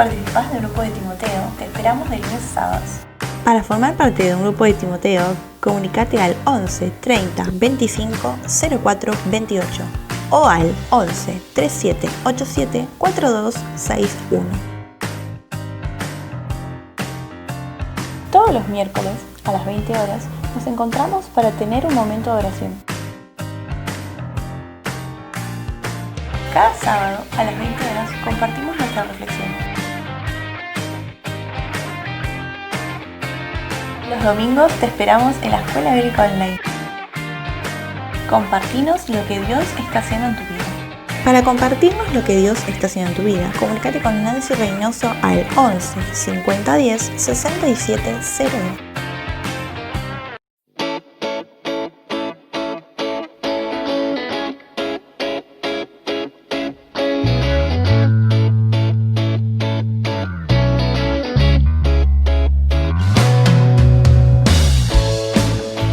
participás del grupo de Timoteo, te esperamos de lunes a sábados. Para formar parte de un grupo de Timoteo, comunícate al 11 30 25 04 28 o al 11 37 87 42 61. Todos los miércoles, a las 20 horas, nos encontramos para tener un momento de oración. Cada sábado, a las 20 horas, compartimos nuestra reflexión. Los domingos te esperamos en la Escuela Bíblica Online. Compartinos lo que Dios está haciendo en tu vida. Para compartirnos lo que Dios está haciendo en tu vida, comunícate con Nancy Reynoso al 11 50 10 67 02.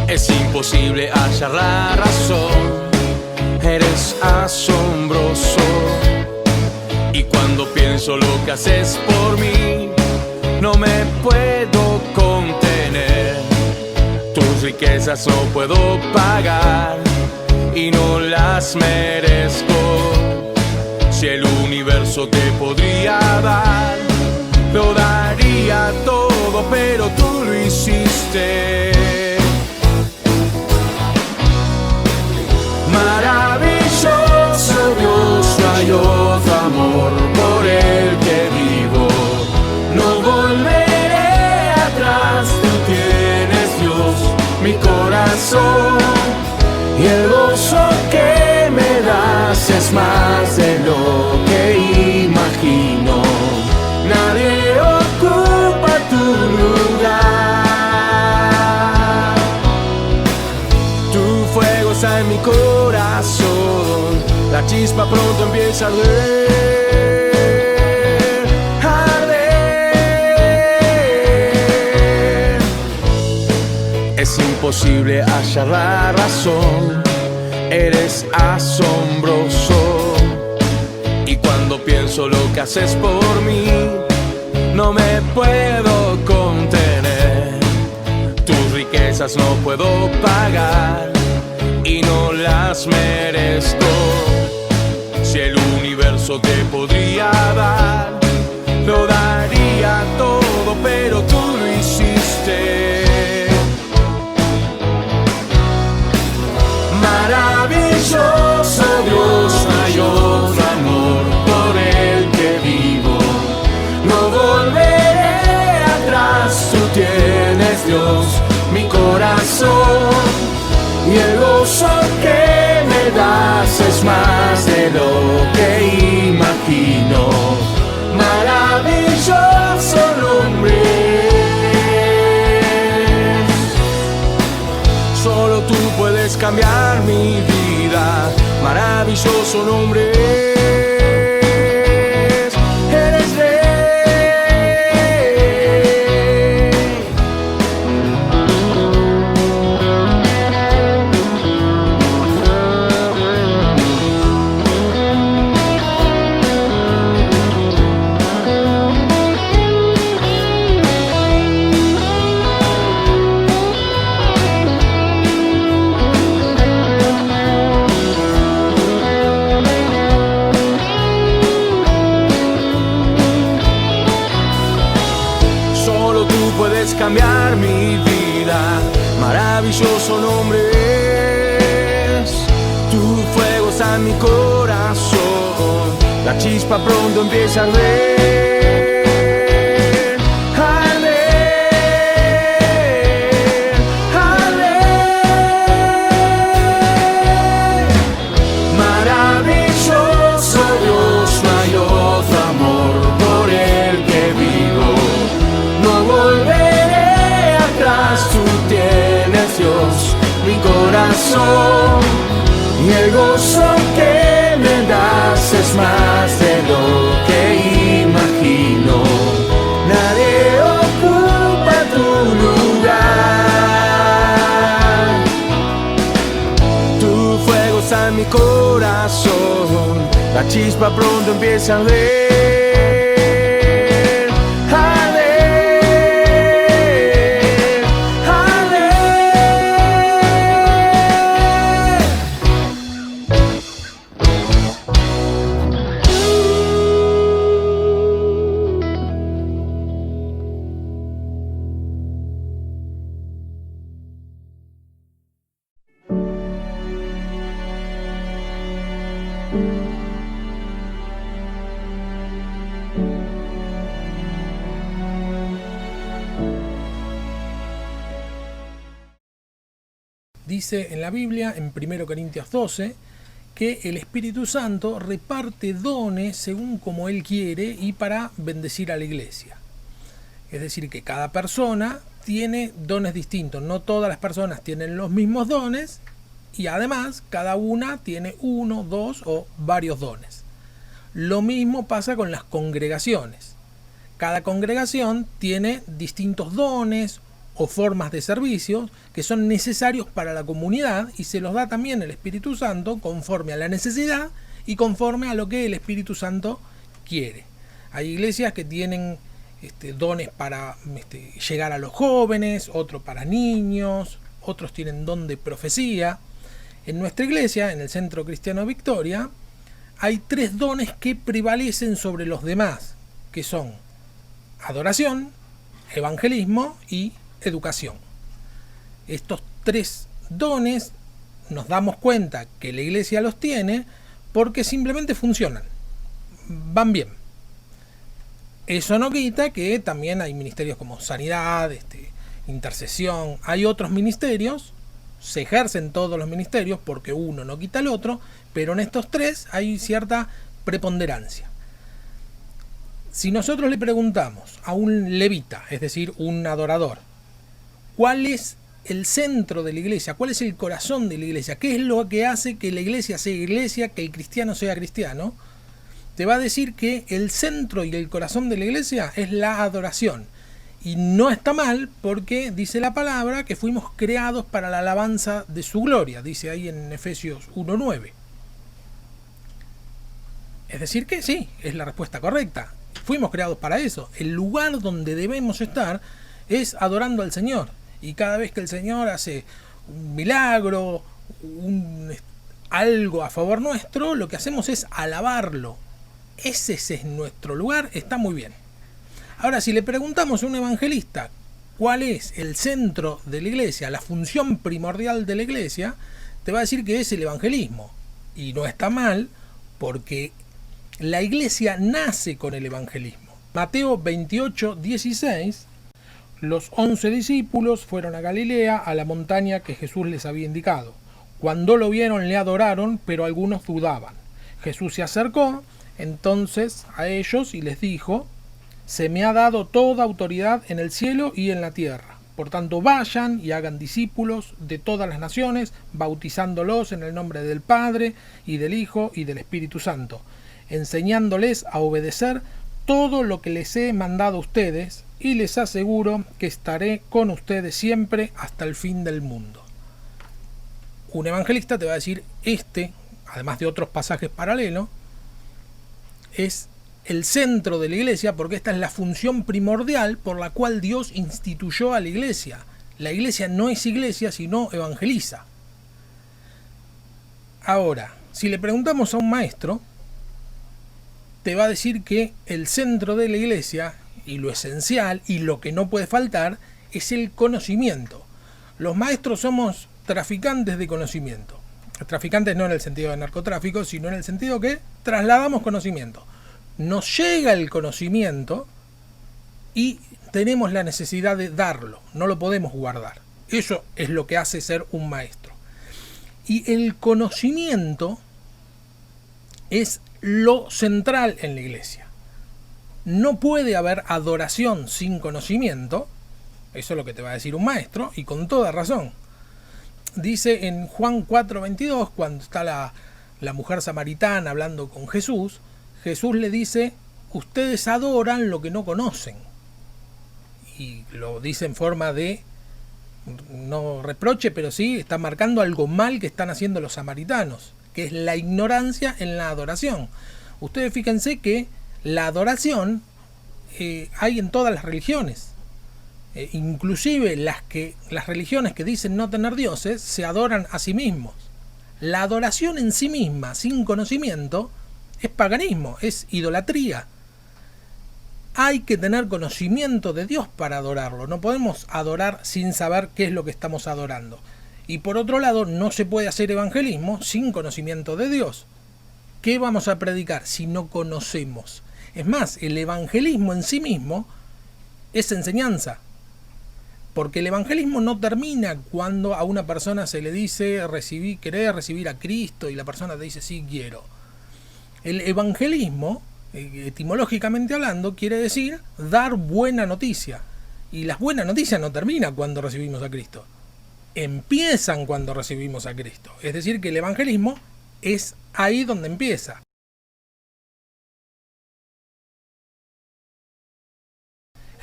Es imposible hallar la razón, eres asombroso. Y cuando pienso lo que haces por mí, no me puedo contener. Tus riquezas no puedo pagar y no las merezco. Si el universo te podría dar, lo daría todo, pero tú lo hiciste. Maravilloso Dios, no hay otro amor por el que vivo. No volveré atrás, tú tienes Dios, mi corazón. Y el gozo que me das es más de lo que imagino. Nadie ocupa tu lugar. Tu fuego está en mi corazón, la chispa pronto empieza a arder, arder. Es imposible hallar la razón, eres asombroso. Y cuando pienso lo que haces por mí, no me puedo contener. Tus riquezas no puedo pagar y no las merezco. Si el universo te podría dar, lo daría todo, pero tú lo hiciste. Maravilloso Dios, no hay otro amor por el que vivo. No volveré atrás, tú tienes Dios, mi corazón. Y el gozo que me das es más de lo que imagino. Maravilloso nombre es. Solo tú puedes cambiar mi vida. Maravilloso nombre es. Eres rey. Puedes cambiar mi vida, maravilloso nombre es. Tu fuego está en mi corazón, la chispa pronto empieza a arder, arder, arder. Maravilloso Dios, no hay otro amor por el que vivo. No volveré atrás, tú tienes Dios, mi corazón. Y el gozo que me das es más de lo que imagino. Nadie ocupa tu lugar. Tu fuego está en mi corazón, la chispa pronto empieza a arder. Dice en la Biblia, en 1 Corintios 12, que el Espíritu Santo reparte dones según como Él quiere y para bendecir a la iglesia. Es decir, que cada persona tiene dones distintos. No todas las personas tienen los mismos dones y además cada una tiene uno, dos o varios dones. Lo mismo pasa con las congregaciones. Cada congregación tiene distintos dones o formas de servicio que son necesarios para la comunidad y se los da también el Espíritu Santo conforme a la necesidad y conforme a lo que el Espíritu Santo quiere. Hay iglesias que tienen dones para llegar a los jóvenes, otros para niños, otros tienen don de profecía. En nuestra iglesia, en el Centro Cristiano Victoria, hay 3 dones que prevalecen sobre los demás, que son adoración, evangelismo y educación. Estos 3 dones nos damos cuenta que la iglesia los tiene porque simplemente funcionan, van bien. Eso no quita que también hay ministerios como sanidad, intercesión, hay otros ministerios, se ejercen todos los ministerios porque uno no quita el otro, pero en estos 3 hay cierta preponderancia. Si nosotros le preguntamos a un levita, es decir, un adorador, ¿cuál es el centro de la iglesia? ¿Cuál es el corazón de la iglesia? ¿Qué es lo que hace que la iglesia sea iglesia, que el cristiano sea cristiano? Te va a decir que el centro y el corazón de la iglesia es la adoración. Y no está mal porque dice la palabra que fuimos creados para la alabanza de su gloria, dice ahí en Efesios 1:9. Es decir que sí, es la respuesta correcta. Fuimos creados para eso. El lugar donde debemos estar es adorando al Señor. Y cada vez que el Señor hace un milagro, algo a favor nuestro, lo que hacemos es alabarlo. Ese es nuestro lugar, está muy bien. Ahora, si le preguntamos a un evangelista cuál es el centro de la iglesia, la función primordial de la iglesia, te va a decir que es el evangelismo. Y no está mal, porque la iglesia nace con el evangelismo. Mateo 28:16, los 11 discípulos fueron a Galilea, a la montaña que Jesús les había indicado. Cuando lo vieron, le adoraron, pero algunos dudaban. Jesús se acercó entonces a ellos y les dijo: se me ha dado toda autoridad en el cielo y en la tierra. Por tanto, vayan y hagan discípulos de todas las naciones, bautizándolos en el nombre del Padre, y del Hijo, y del Espíritu Santo, enseñándoles a obedecer todo lo que les he mandado a ustedes, y les aseguro que estaré con ustedes siempre hasta el fin del mundo. Un evangelista te va a decir, además de otros pasajes paralelos, es el centro de la iglesia porque esta es la función primordial por la cual Dios instituyó a la iglesia. La iglesia no es iglesia, sino evangeliza. Ahora, si le preguntamos a un maestro, te va a decir que el centro de la iglesia y lo esencial y lo que no puede faltar es el conocimiento. Los maestros somos traficantes de conocimiento. Traficantes no en el sentido de narcotráfico, sino en el sentido que trasladamos conocimiento. Nos llega el conocimiento y tenemos la necesidad de darlo, no lo podemos guardar. Eso es lo que hace ser un maestro. Y el conocimiento es lo central en la iglesia. No puede haber adoración sin conocimiento, eso es lo que te va a decir un maestro, y con toda razón. Dice en Juan 4:22, cuando está la mujer samaritana hablando con Jesús, Jesús le dice, ustedes adoran lo que no conocen. Y lo dice en forma de, no reproche, pero sí está marcando algo mal que están haciendo los samaritanos, que es la ignorancia en la adoración. Ustedes fíjense que la adoración hay en todas las religiones. Inclusive las religiones que dicen no tener dioses se adoran a sí mismos. La adoración en sí misma, sin conocimiento, es paganismo, es idolatría. Hay que tener conocimiento de Dios para adorarlo. No podemos adorar sin saber qué es lo que estamos adorando. Y por otro lado, no se puede hacer evangelismo sin conocimiento de Dios. ¿Qué vamos a predicar si no conocemos? Es más, el evangelismo en sí mismo es enseñanza. Porque el evangelismo no termina cuando a una persona se le dice querer recibir a Cristo y la persona te dice sí quiero. El evangelismo, etimológicamente hablando, quiere decir dar buena noticia. Y las buenas noticias no terminan cuando recibimos a Cristo. Empiezan cuando recibimos a Cristo. Es decir, que el evangelismo es ahí donde empieza.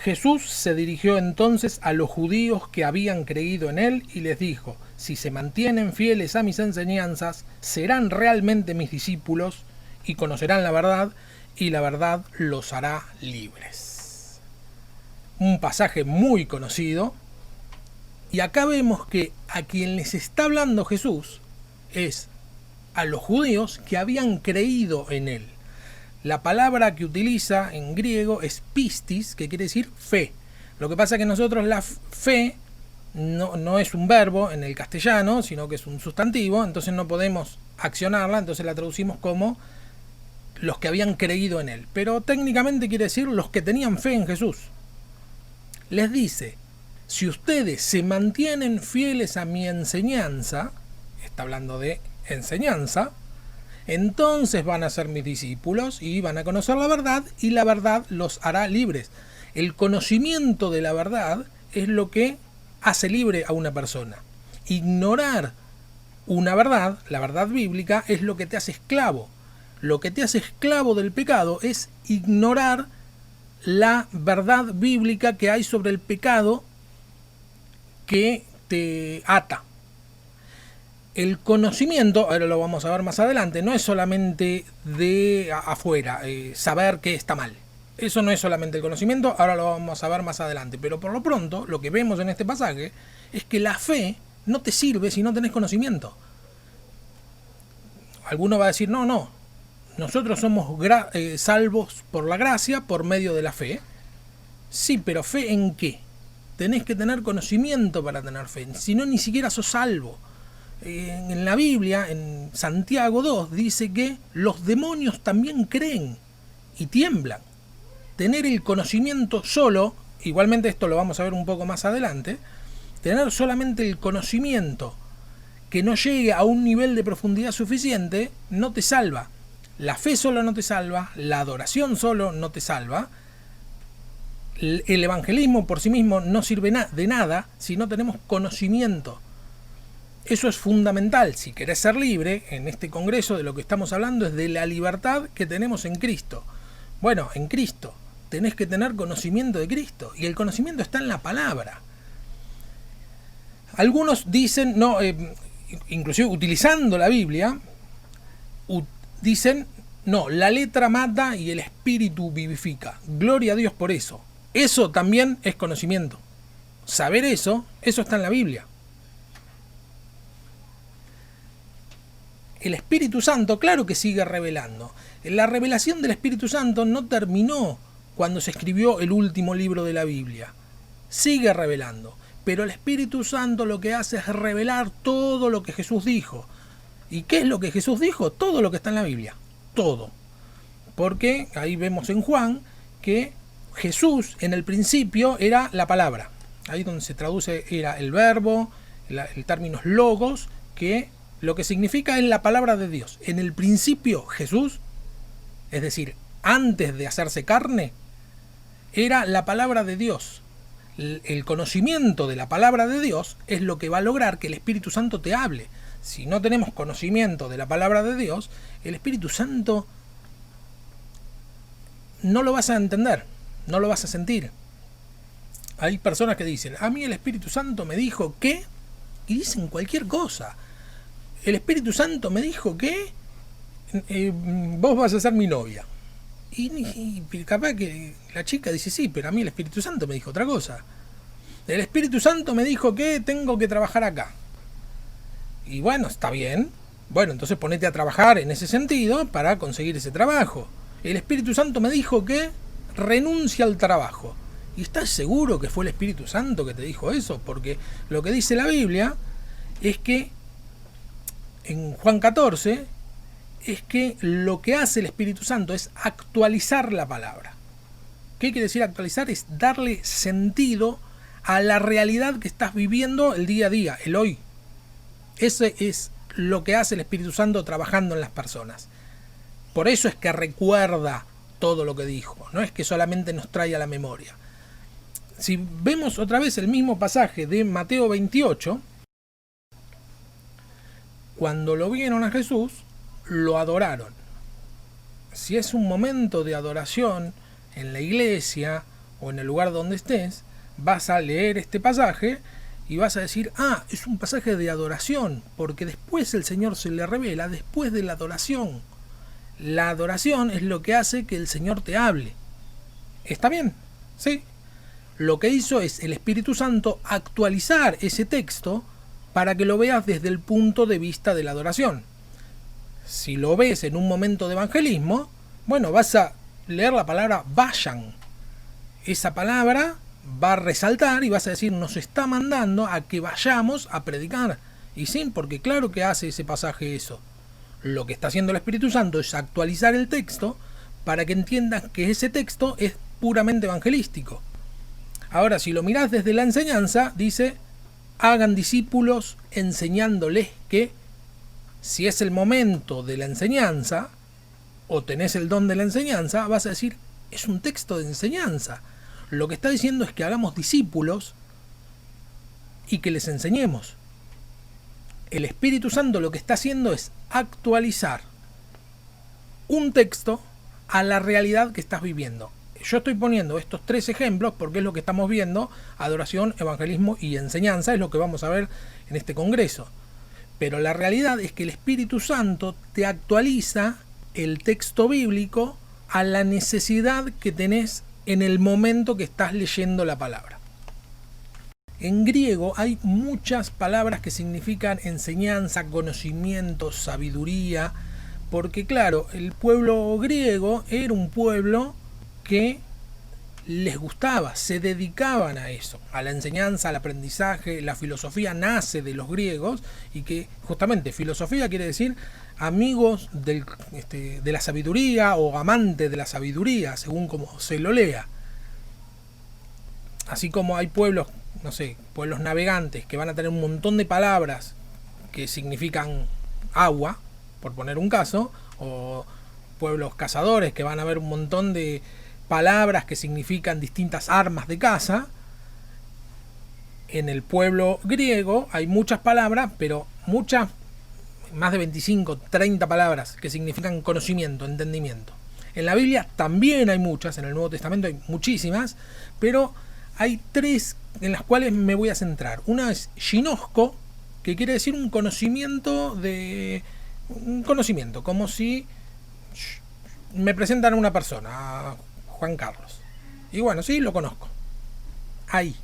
Jesús se dirigió entonces a los judíos que habían creído en él y les dijo: si se mantienen fieles a mis enseñanzas, serán realmente mis discípulos y conocerán la verdad, y la verdad los hará libres. Un pasaje muy conocido, y acá vemos que a quien les está hablando Jesús es a los judíos que habían creído en él. La palabra que utiliza en griego es pistis, que quiere decir fe. Lo que pasa es que nosotros la fe no es un verbo en el castellano, sino que es un sustantivo, entonces no podemos accionarla, entonces la traducimos como los que habían creído en él. Pero técnicamente quiere decir los que tenían fe en Jesús. Les dice: si ustedes se mantienen fieles a mi enseñanza, está hablando de enseñanza, entonces van a ser mis discípulos y van a conocer la verdad, y la verdad los hará libres. El conocimiento de la verdad es lo que hace libre a una persona. Ignorar una verdad, la verdad bíblica, es lo que te hace esclavo. Lo que te hace esclavo del pecado es ignorar la verdad bíblica que hay sobre el pecado que te ata. El conocimiento, ahora lo vamos a ver más adelante, no es solamente de afuera, saber que está mal. Eso no es solamente el conocimiento, ahora lo vamos a ver más adelante. Pero por lo pronto, lo que vemos en este pasaje es que la fe no te sirve si no tenés conocimiento. Alguno va a decir: no, nosotros somos salvos por la gracia, por medio de la fe. Sí, pero ¿fe en qué? Tenés que tener conocimiento para tener fe, si no ni siquiera sos salvo. En la Biblia, en Santiago 2, dice que los demonios también creen y tiemblan. Tener el conocimiento solo, igualmente esto lo vamos a ver un poco más adelante, tener solamente el conocimiento que no llegue a un nivel de profundidad suficiente, no te salva. La fe solo no te salva, la adoración solo no te salva. El evangelismo por sí mismo no sirve de nada si no tenemos conocimiento. Eso es fundamental. Si querés ser libre, en este congreso de lo que estamos hablando es de la libertad que tenemos en Cristo. Bueno, en Cristo tenés que tener conocimiento de Cristo, y el conocimiento está en la palabra. Algunos dicen, inclusive utilizando la Biblia, dicen: no, la letra mata y el espíritu vivifica. Gloria a Dios por eso. Eso también es conocimiento. Saber eso está en la Biblia. El Espíritu Santo, claro que sigue revelando. La revelación del Espíritu Santo no terminó cuando se escribió el último libro de la Biblia. Sigue revelando. Pero el Espíritu Santo lo que hace es revelar todo lo que Jesús dijo. ¿Y qué es lo que Jesús dijo? Todo lo que está en la Biblia. Todo. Porque ahí vemos en Juan que Jesús en el principio era la palabra. Ahí donde se traduce era el verbo, el término logos, que lo que significa es la palabra de Dios. En el principio Jesús, es decir, antes de hacerse carne, era la palabra de Dios. El conocimiento de la palabra de Dios es lo que va a lograr que el Espíritu Santo te hable. Si no tenemos conocimiento de la palabra de Dios, el Espíritu Santo no lo vas a entender, no lo vas a sentir. Hay personas que dicen: a mí el Espíritu Santo me dijo que, y dicen cualquier cosa. El Espíritu Santo me dijo que vos vas a ser mi novia. Y capaz que la chica dice: sí, pero a mí el Espíritu Santo me dijo otra cosa. El Espíritu Santo me dijo que tengo que trabajar acá. Y bueno, está bien. Bueno, entonces ponete a trabajar en ese sentido para conseguir ese trabajo. El Espíritu Santo me dijo que renuncia al trabajo. ¿Y estás seguro que fue el Espíritu Santo que te dijo eso? Porque lo que dice la Biblia es que en Juan 14 es que lo que hace el Espíritu Santo es actualizar la palabra. ¿Qué quiere decir actualizar? Es darle sentido a la realidad que estás viviendo el día a día, el hoy. Ese es lo que hace el Espíritu Santo trabajando en las personas. Por eso es que recuerda todo lo que dijo, no es que solamente nos trae a la memoria. Si vemos otra vez el mismo pasaje de Mateo 28, cuando lo vieron a Jesús, lo adoraron. Si es un momento de adoración en la iglesia o en el lugar donde estés, vas a leer este pasaje y vas a decir, es un pasaje de adoración, porque después el Señor se le revela después de la adoración. La adoración es lo que hace que el Señor te hable. ¿Está bien? Sí. Lo que hizo es el Espíritu Santo actualizar ese texto para que lo veas desde el punto de vista de la adoración. Si lo ves en un momento de evangelismo, bueno, vas a leer la palabra vayan. Esa palabra va a resaltar y vas a decir, nos está mandando a que vayamos a predicar. Y sí, porque claro que hace ese pasaje eso. Lo que está haciendo el Espíritu Santo es actualizar el texto para que entiendas que ese texto es puramente evangelístico. Ahora, si lo mirás desde la enseñanza, dice, hagan discípulos enseñándoles que, si es el momento de la enseñanza, o tenés el don de la enseñanza, vas a decir, es un texto de enseñanza. Lo que está diciendo es que hagamos discípulos y que les enseñemos. El Espíritu Santo lo que está haciendo es actualizar un texto a la realidad que estás viviendo. Yo estoy poniendo estos 3 ejemplos porque es lo que estamos viendo: adoración, evangelismo y enseñanza, es lo que vamos a ver en este congreso. Pero la realidad es que el Espíritu Santo te actualiza el texto bíblico a la necesidad que tenés en el momento que estás leyendo la palabra. En griego hay muchas palabras que significan enseñanza, conocimiento, sabiduría, porque claro, el pueblo griego era un pueblo que les gustaba, se dedicaban a eso, a la enseñanza, al aprendizaje. La filosofía nace de los griegos, y que justamente filosofía quiere decir amigos de la sabiduría o amante de la sabiduría, según como se lo lea. Así como hay pueblos, no sé, pueblos navegantes que van a tener un montón de palabras que significan agua, por poner un caso, o pueblos cazadores que van a ver un montón de palabras que significan distintas armas de caza. En el pueblo griego hay muchas palabras, pero muchas, más de 25, 30 palabras que significan conocimiento, entendimiento. En la Biblia también hay muchas, en el Nuevo Testamento hay muchísimas, pero hay 3 en las cuales me voy a centrar. Una es ginosko, que quiere decir un conocimiento, como si me presentan a una persona, a Juan Carlos. Y bueno, sí, lo conozco. Ahí.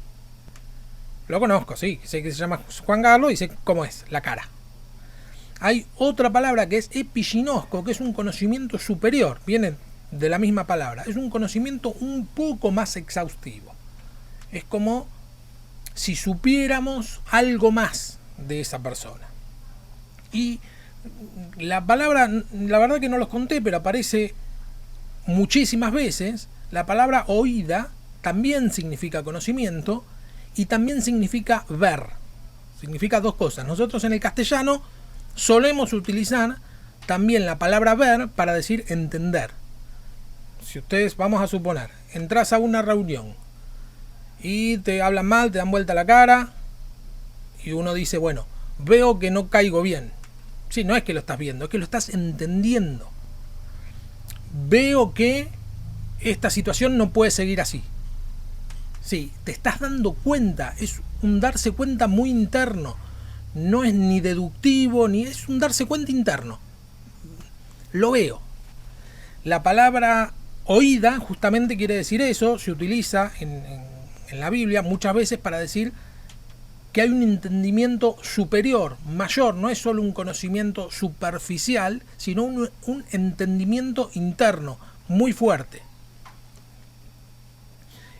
Lo conozco, sí. Sé que se llama Juan Carlos y sé cómo es, la cara. Hay otra palabra que es epiginosco, que es un conocimiento superior. Viene de la misma palabra. Es un conocimiento un poco más exhaustivo. Es como si supiéramos algo más de esa persona. Y la palabra, la verdad que no los conté, pero aparece muchísimas veces. La palabra oída también significa conocimiento y también significa ver. Significa 2 cosas. Nosotros en el castellano solemos utilizar también la palabra ver para decir entender. Si ustedes, vamos a suponer, entras a una reunión y te hablan mal, te dan vuelta la cara y uno dice, bueno, veo que no caigo bien. Sí, no es que lo estás viendo, es que lo estás entendiendo. Veo que esta situación no puede seguir así. Sí, te estás dando cuenta, es un darse cuenta muy interno. No es ni deductivo, ni es un darse cuenta interno. Lo veo. La palabra oída justamente quiere decir eso, se utiliza en la Biblia muchas veces para decir que hay un entendimiento superior, mayor, no es solo un conocimiento superficial, sino un entendimiento interno muy fuerte.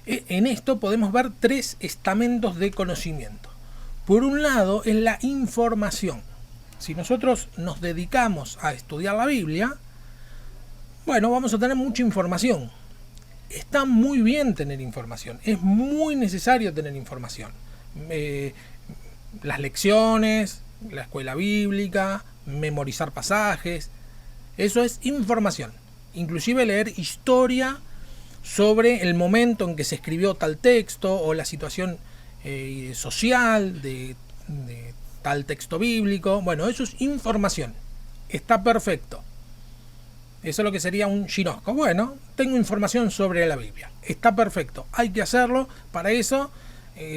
En esto podemos ver 3 estamentos de conocimiento. Por un lado es la información. Si nosotros nos dedicamos a estudiar la Biblia, bueno, vamos a tener mucha información. está muy bien tener información, es muy necesario tener información. Las lecciones, la escuela bíblica, memorizar pasajes, eso es información. Inclusive leer historia sobre el momento en que se escribió tal texto o la situación social de tal texto bíblico. Bueno, eso es información. Está perfecto. Eso es lo que sería un ginosco. Bueno, tengo información sobre la Biblia. Está perfecto. Hay que hacerlo. Para eso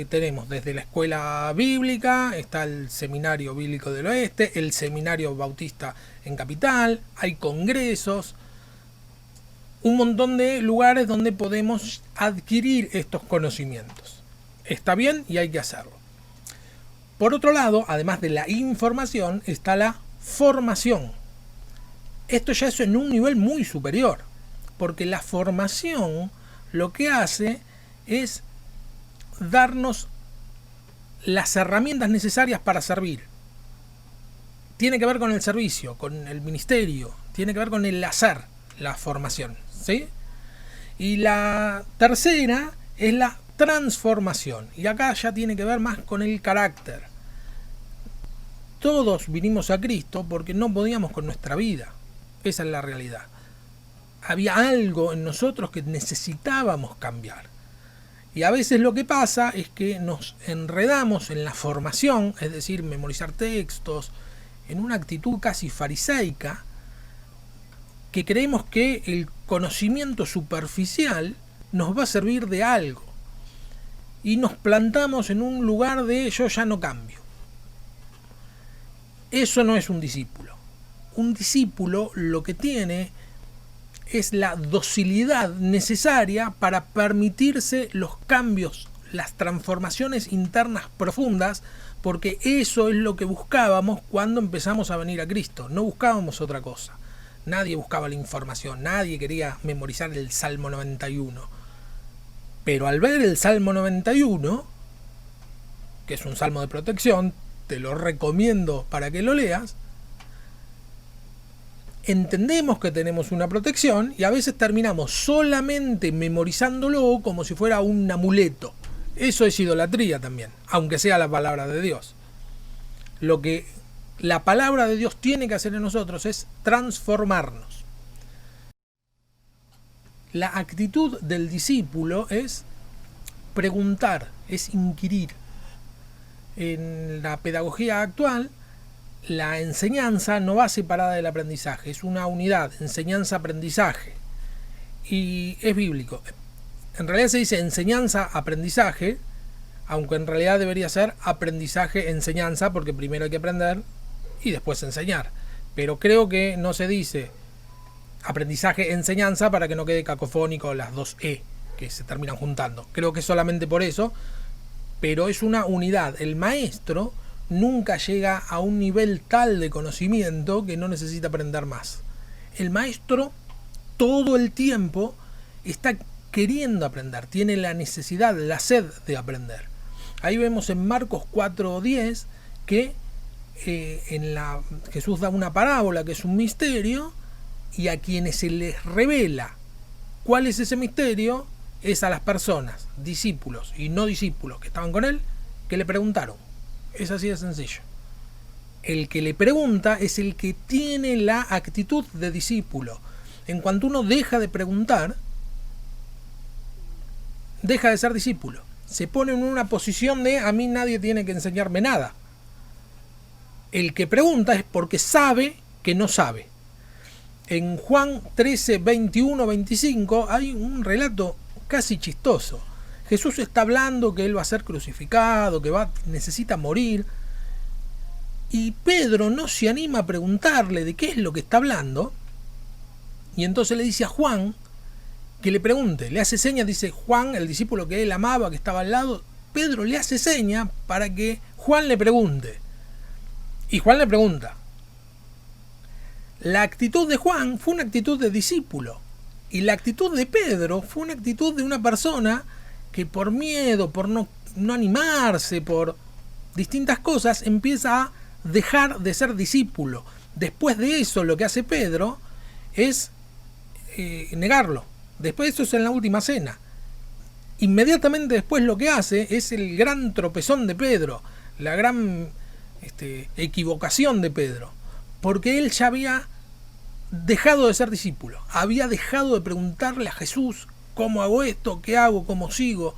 tenemos desde la escuela bíblica, está el Seminario Bíblico del Oeste, el Seminario Bautista en Capital, hay congresos, un montón de lugares donde podemos adquirir estos conocimientos. Está bien y hay que hacerlo. Por otro lado, además de la información, está la formación. Esto ya es en un nivel muy superior, porque la formación lo que hace es darnos las herramientas necesarias para servir. Tiene que ver con el servicio, con el ministerio, tiene que ver con el hacer, la formación, ¿sí? Y la tercera es la transformación, y acá ya tiene que ver más con el carácter. Todos vinimos a Cristo porque no podíamos con nuestra vida. Esa es la realidad. Había algo en nosotros que necesitábamos cambiar. Y a veces lo que pasa es que nos enredamos en la formación, es decir, memorizar textos, en una actitud casi fariseica, que creemos que el conocimiento superficial nos va a servir de algo. Y nos plantamos en un lugar de yo ya no cambio. Eso no es un discípulo. Un discípulo lo que tiene es la docilidad necesaria para permitirse los cambios, las transformaciones internas profundas, porque eso es lo que buscábamos cuando empezamos a venir a Cristo. No buscábamos otra cosa. Nadie buscaba la información, nadie quería memorizar el Salmo 91. Pero al ver el Salmo 91, que es un salmo de protección, te lo recomiendo para que lo leas, entendemos que tenemos una protección y a veces terminamos solamente memorizándolo como si fuera un amuleto. Eso es idolatría también, aunque sea la palabra de Dios. Lo que la palabra de Dios tiene que hacer en nosotros es transformarnos. La actitud del discípulo es preguntar, es inquirir. En la pedagogía actual, la enseñanza no va separada del aprendizaje, es una unidad, enseñanza-aprendizaje. Y es bíblico. En realidad se dice enseñanza-aprendizaje, aunque en realidad debería ser aprendizaje-enseñanza, porque primero hay que aprender y después enseñar. Pero creo que no se dice aprendizaje-enseñanza para que no quede cacofónico las dos E que se terminan juntando. Creo que solamente por eso, pero es una unidad. El maestro nunca llega a un nivel tal de conocimiento que no necesita aprender más. El maestro todo el tiempo está queriendo aprender, tiene la necesidad, la sed de aprender. Ahí vemos en Marcos 4:10 que Jesús da una parábola que es un misterio, y a quienes se les revela cuál es ese misterio es a las personas, discípulos y no discípulos que estaban con él, que le preguntaron. Es así de sencillo. El que le pregunta es el que tiene la actitud de discípulo. En cuanto uno deja de preguntar, deja de ser discípulo. Se pone en una posición de a mí nadie tiene que enseñarme nada. El que pregunta es porque sabe que no sabe. En Juan 13, 21, 25 hay un relato casi chistoso. Jesús está hablando que él va a ser crucificado, que necesita morir. Y Pedro no se anima a preguntarle de qué es lo que está hablando. Y entonces le dice a Juan que le pregunte. Le hace señas, dice Juan, el discípulo que él amaba, que estaba al lado. Pedro le hace señas para que Juan le pregunte. Y Juan le pregunta. La actitud de Juan fue una actitud de discípulo. Y la actitud de Pedro fue una actitud de una persona que por miedo, por no animarse, por distintas cosas, empieza a dejar de ser discípulo. Después de eso, lo que hace Pedro es negarlo. Después eso es en la última cena. Inmediatamente después lo que hace es el gran tropezón de Pedro, la gran equivocación de Pedro, porque él ya había dejado de ser discípulo, había dejado de preguntarle a Jesús cómo hago esto, qué hago, cómo sigo.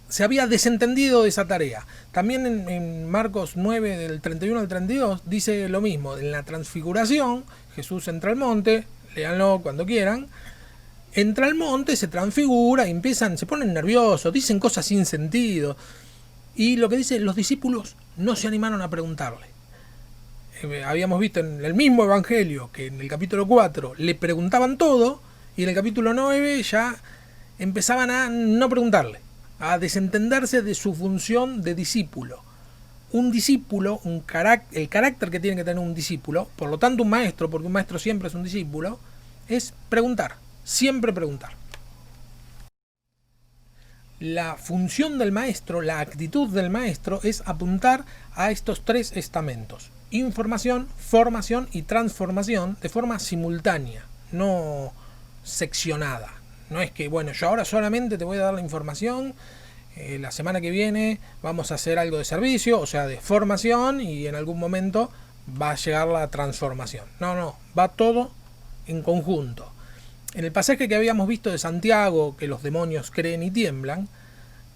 Se había desentendido de esa tarea. También en Marcos 9, del 31 al 32, dice lo mismo. En la transfiguración, Jesús entra al monte, léanlo cuando quieran, entra al monte, se transfigura, y se ponen nerviosos, dicen cosas sin sentido. Y lo que dice, los discípulos no se animaron a preguntarle. Habíamos visto en el mismo evangelio que en el capítulo 4 le preguntaban todo, y en el capítulo 9 ya empezaban a no preguntarle, a desentenderse de su función de discípulo. Un discípulo, el carácter que tiene que tener un discípulo, por lo tanto un maestro, porque un maestro siempre es un discípulo, es preguntar, siempre preguntar. La función del maestro, la actitud del maestro es apuntar a estos tres estamentos: información, formación y transformación, de forma simultánea, no seccionada. No es que, bueno, yo ahora solamente te voy a dar la información, la semana que viene vamos a hacer algo de servicio, o sea, de formación, y en algún momento va a llegar la transformación. No, va todo en conjunto. En el pasaje que habíamos visto de Santiago, que los demonios creen y tiemblan,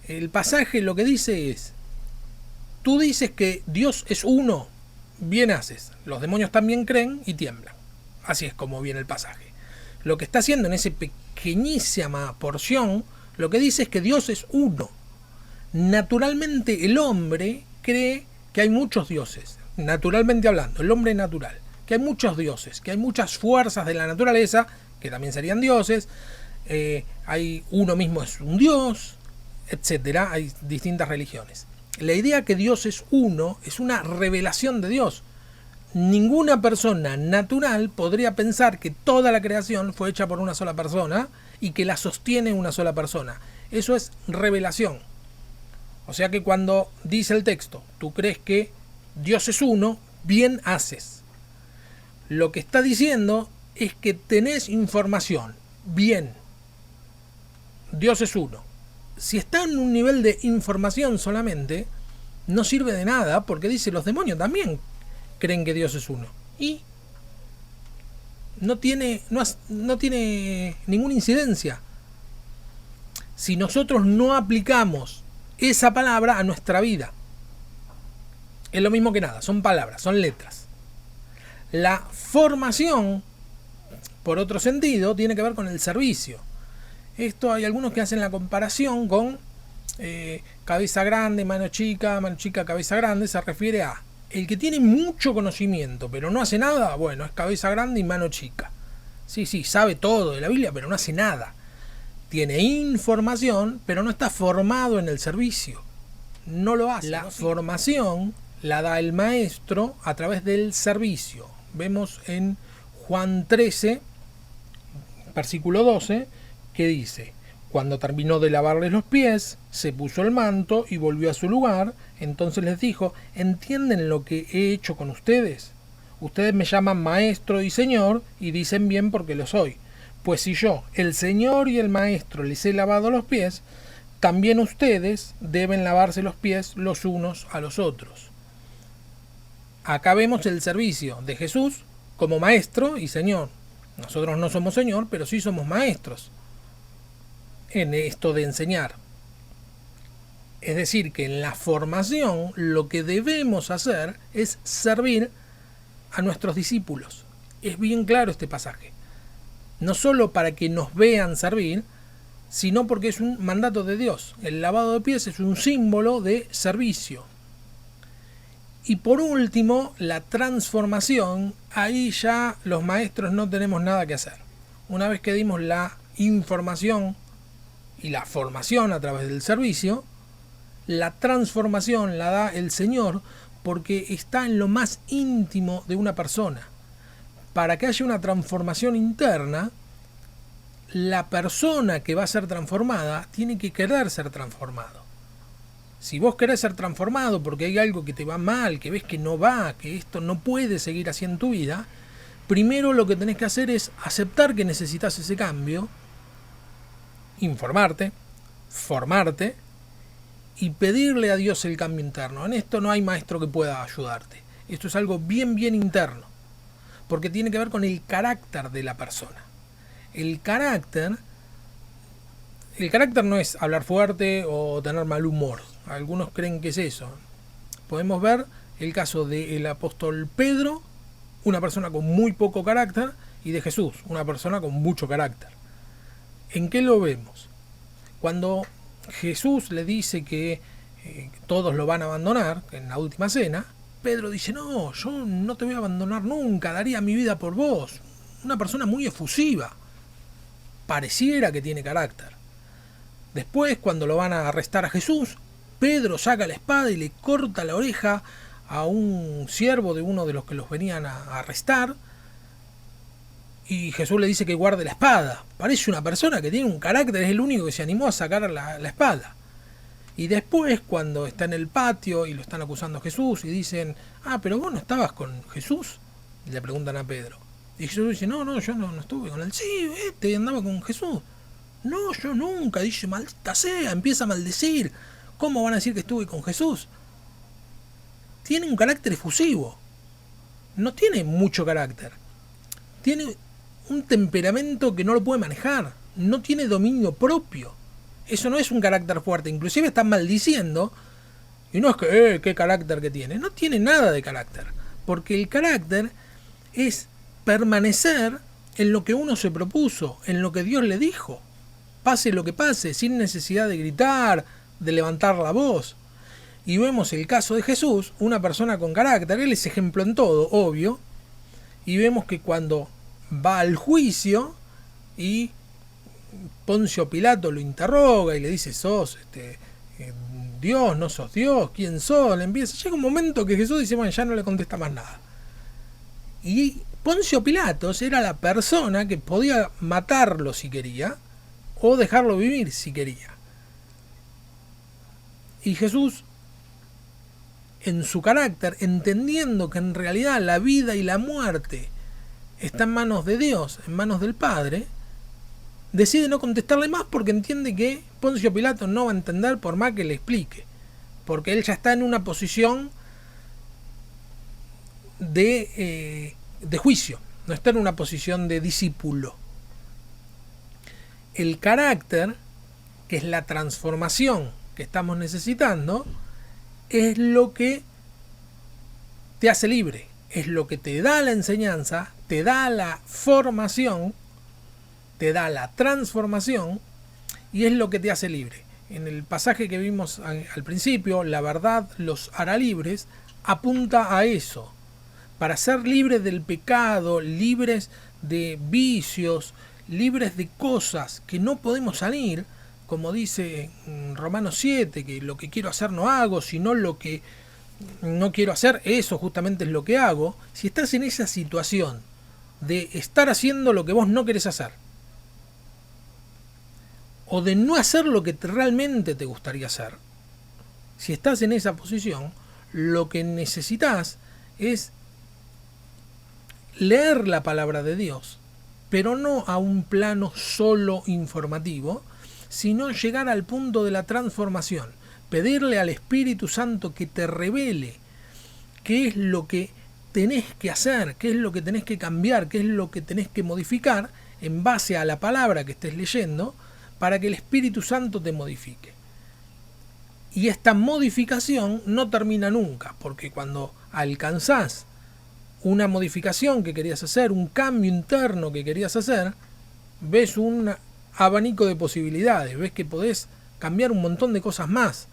el pasaje lo que dice es: tú dices que Dios es uno, bien haces, los demonios también creen y tiemblan. Así es como viene el pasaje. Lo que está haciendo en esa pequeñísima porción, lo que dice es que Dios es uno. Naturalmente el hombre cree que hay muchos dioses, naturalmente hablando, el hombre natural, que hay muchos dioses, que hay muchas fuerzas de la naturaleza que también serían dioses, hay uno mismo es un dios, etcétera. Hay distintas religiones. La idea que Dios es uno es una revelación de Dios. Ninguna persona natural podría pensar que toda la creación fue hecha por una sola persona y que la sostiene una sola persona. Eso es revelación. O sea que cuando dice el texto, tú crees que Dios es uno, bien haces. Lo que está diciendo es que tenés información. Bien. Dios es uno. Si está en un nivel de información solamente, no sirve de nada, porque dice, los demonios también creen que Dios es uno. Y no tiene ninguna incidencia. Si nosotros no aplicamos esa palabra a nuestra vida, es lo mismo que nada, son palabras, son letras. La formación, por otro sentido, tiene que ver con el servicio. Esto hay algunos que hacen la comparación con cabeza grande, mano chica, cabeza grande. Se refiere a el que tiene mucho conocimiento pero no hace nada, bueno, es cabeza grande y mano chica. Sí, sabe todo de la Biblia pero no hace nada. Tiene información pero no está formado en el servicio. No lo hace. La formación la da el maestro a través del servicio. Vemos en Juan 13, versículo 12, que dice: cuando terminó de lavarles los pies, se puso el manto y volvió a su lugar. Entonces les dijo: ¿entienden lo que he hecho con ustedes? Ustedes me llaman maestro y señor, y dicen bien porque lo soy. Pues si yo, el señor y el maestro, les he lavado los pies, también ustedes deben lavarse los pies los unos a los otros. Acá vemos el servicio de Jesús como maestro y señor. Nosotros no somos señor, pero sí somos maestros en esto de enseñar. Es decir, que en la formación lo que debemos hacer es servir a nuestros discípulos. Es bien claro este pasaje. No solo para que nos vean servir, sino porque es un mandato de Dios. El lavado de pies es un símbolo de servicio. Y por último, la transformación. Ahí ya los maestros no tenemos nada que hacer. Una vez que dimos la información y la formación a través del servicio, la transformación la da el Señor, porque está en lo más íntimo de una persona. Para que haya una transformación interna, la persona que va a ser transformada tiene que querer ser transformado. Si vos querés ser transformado porque hay algo que te va mal, que ves que no va, que esto no puede seguir así en tu vida, primero lo que tenés que hacer es aceptar que necesitas ese cambio, informarte, formarte y pedirle a Dios el cambio interno. En esto no hay maestro que pueda ayudarte. Esto es algo bien interno, porque tiene que ver con el carácter de la persona. El carácter no es hablar fuerte o tener mal humor. Algunos creen que es eso. Podemos ver el caso del apóstol Pedro, una persona con muy poco carácter, y de Jesús, una persona con mucho carácter. ¿En qué lo vemos? Cuando Jesús le dice que todos lo van a abandonar en la última cena, Pedro dice: no, yo no te voy a abandonar nunca, daría mi vida por vos. Una persona muy efusiva, pareciera que tiene carácter. Después, cuando lo van a arrestar a Jesús, Pedro saca la espada y le corta la oreja a un siervo de uno de los que los venían a arrestar, y Jesús le dice que guarde la espada. Parece una persona que tiene un carácter, es el único que se animó a sacar la espada. Y después, cuando está en el patio y lo están acusando a Jesús y dicen: pero vos no estabas con Jesús, y le preguntan a Pedro, y Jesús dice: no, yo no estuve con él. Sí, andaba con Jesús. No, yo nunca. Dice: maldita sea, empieza a maldecir. ¿Cómo van a decir que estuve con Jesús? Tiene un carácter efusivo. No tiene mucho carácter. Tiene un temperamento que no lo puede manejar. No tiene dominio propio. Eso no es un carácter fuerte. Inclusive están maldiciendo. Y no es que, qué carácter que tiene. No tiene nada de carácter. Porque el carácter es permanecer en lo que uno se propuso, en lo que Dios le dijo. Pase lo que pase, sin necesidad de gritar, de levantar la voz. Y vemos el caso de Jesús, una persona con carácter. Él es ejemplo en todo, obvio. Y vemos que cuando va al juicio y Poncio Pilato lo interroga y le dice: sos Dios, no sos Dios, ¿quién sos? Llega un momento que Jesús dice: bueno, ya no le contesta más nada. Y Poncio Pilatos era la persona que podía matarlo si quería, o dejarlo vivir si quería. Y Jesús, en su carácter, entendiendo que en realidad la vida y la muerte está en manos de Dios, en manos del Padre, decide no contestarle más, porque entiende que Poncio Pilato no va a entender por más que le explique, porque él ya está en una posición de juicio, no está en una posición de discípulo. El carácter, que es la transformación que estamos necesitando, es lo que te hace libre, es lo que te da la enseñanza, te da la formación, te da la transformación, y es lo que te hace libre. En el pasaje que vimos al principio, la verdad los hará libres, apunta a eso. Para ser libres del pecado, libres de vicios, libres de cosas que no podemos salir, como dice en Romanos 7, que lo que quiero hacer no hago, sino lo que no quiero hacer, eso justamente es lo que hago. Si estás en esa situación de estar haciendo lo que vos no querés hacer, o de no hacer lo que realmente te gustaría hacer, si estás en esa posición, lo que necesitas es leer la palabra de Dios, pero no a un plano solo informativo, sino llegar al punto de la transformación, pedirle al Espíritu Santo que te revele qué es lo que tenés que hacer, qué es lo que tenés que cambiar, qué es lo que tenés que modificar en base a la palabra que estés leyendo, para que el Espíritu Santo te modifique. Y esta modificación no termina nunca, porque cuando alcanzás una modificación que querías hacer, un cambio interno que querías hacer, ves un abanico de posibilidades, ves que podés cambiar un montón de cosas más,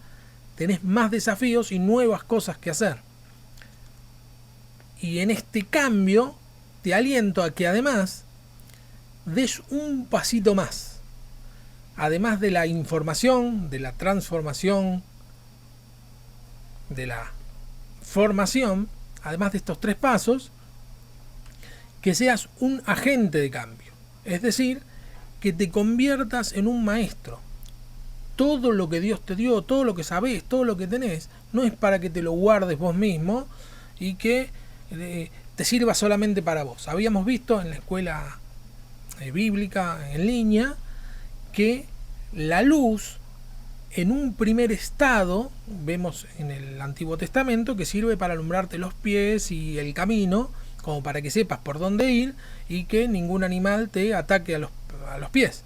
tenés más desafíos y nuevas cosas que hacer. Y en este cambio te aliento a que además des un pasito más. Además de la información, de la transformación, de la formación, además de estos 3 pasos, que seas un agente de cambio. Es decir, que te conviertas en un maestro. Todo lo que Dios te dio, todo lo que sabés, todo lo que tenés, no es para que te lo guardes vos mismo y que te sirva solamente para vos. Habíamos visto en la escuela bíblica en línea que la luz, en un primer estado, vemos en el Antiguo Testamento, que sirve para alumbrarte los pies y el camino, como para que sepas por dónde ir y que ningún animal te ataque a los pies.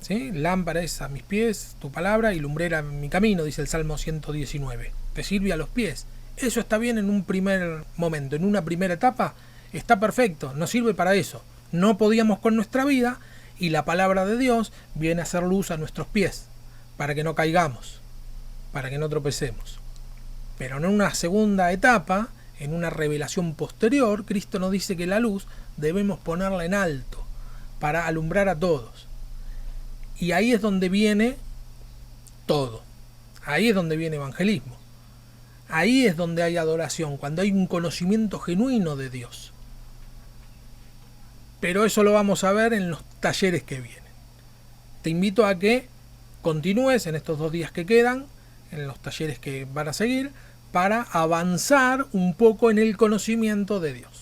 ¿Sí? Lámpara es a mis pies tu palabra y lumbrera mi camino, dice el Salmo 119. Te sirve a los pies. Eso está bien en un primer momento, en una primera etapa, está perfecto, nos sirve para eso. No podíamos con nuestra vida y la palabra de Dios viene a hacer luz a nuestros pies, para que no caigamos, para que no tropecemos. Pero en una segunda etapa, en una revelación posterior, Cristo nos dice que la luz debemos ponerla en alto para alumbrar a todos. Y ahí es donde viene todo. Ahí es donde viene evangelismo. Ahí es donde hay adoración, cuando hay un conocimiento genuino de Dios. Pero eso lo vamos a ver en los talleres que vienen. Te invito a que continúes en estos 2 días que quedan, en los talleres que van a seguir, para avanzar un poco en el conocimiento de Dios.